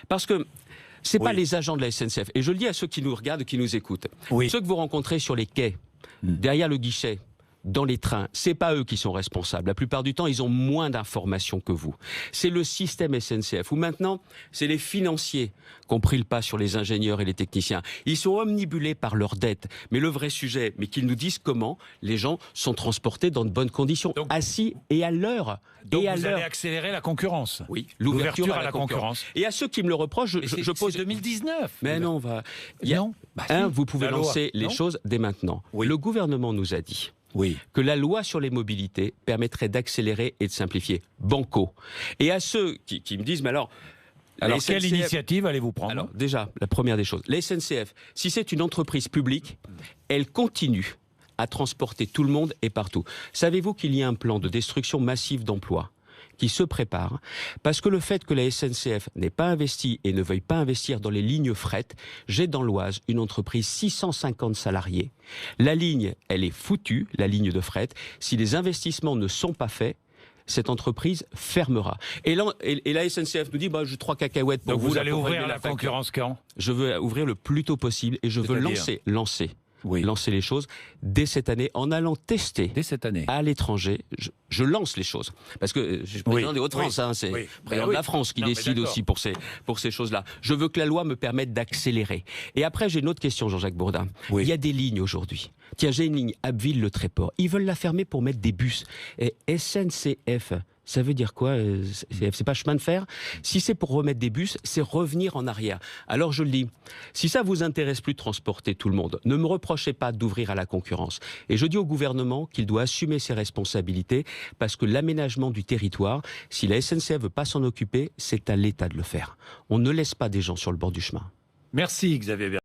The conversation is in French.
Parce que ce n'est pas Oui. les agents de la SNCF. Et je le dis à ceux qui nous regardent, qui nous écoutent. Oui. Ceux que vous rencontrez sur les quais, derrière le guichet, dans les trains, c'est pas eux qui sont responsables. La plupart du temps, ils ont moins d'informations que vous. C'est le système SNCF où maintenant, c'est les financiers qui ont pris le pas sur les ingénieurs et les techniciens. Ils sont omnibulés par leurs dettes. Mais le vrai sujet, mais qu'ils nous disent comment les gens sont transportés dans de bonnes conditions, Donc, assis et à l'heure. Donc et à vous l'heure. allez accélérer la concurrence. Oui, L'ouverture à la concurrence. Et à ceux qui me le reprochent, je pose 2019. Mais non, on va. Non. Bah si. Vous pouvez La loi, lancer les non choses dès maintenant. Oui. Le gouvernement nous a dit Oui. que la loi sur les mobilités permettrait d'accélérer et de simplifier. Banco. Et à ceux qui me disent, mais alors Alors, la quelle SNCF initiative allez-vous prendre? Alors, déjà, la première des choses, la SNCF, si c'est une entreprise publique, elle continue à transporter tout le monde et partout. Savez-vous qu'il y a un plan de destruction massive d'emplois qui se prépare, parce que le fait que la SNCF n'ait pas investi et ne veuille pas investir dans les lignes fret, j'ai dans l'Oise une entreprise 650 salariés. La ligne, elle est foutue, la ligne de fret. Si les investissements ne sont pas faits, cette entreprise fermera. Et la SNCF nous dit, je 3 cacahuètes pour Donc vous. vous là, allez pour ouvrir régler la facture. concurrence quand? Je veux ouvrir le plus tôt possible et je veux lancer les choses dès cette année en allant tester. Dès cette année. À l'étranger, je lance les choses. Parce que je suis président des Hauts-de-France, c'est le président de la France qui décide aussi pour ces choses-là. Je veux que la loi me permette d'accélérer. Et après, j'ai une autre question, Jean-Jacques Bourdin. Oui. Il y a des lignes aujourd'hui. Tiens, j'ai une ligne Abbeville-le-Tréport. Ils veulent la fermer pour mettre des bus. Et SNCF, ça veut dire quoi? C'est pas chemin de fer? Si c'est pour remettre des bus, c'est revenir en arrière. Alors je le dis, si ça vous intéresse plus de transporter tout le monde, ne me reprochez pas d'ouvrir à la concurrence. Et je dis au gouvernement qu'il doit assumer ses responsabilités parce que l'aménagement du territoire, si la SNCF veut pas s'en occuper, c'est à l'État de le faire. On ne laisse pas des gens sur le bord du chemin. Merci Xavier Bertrand.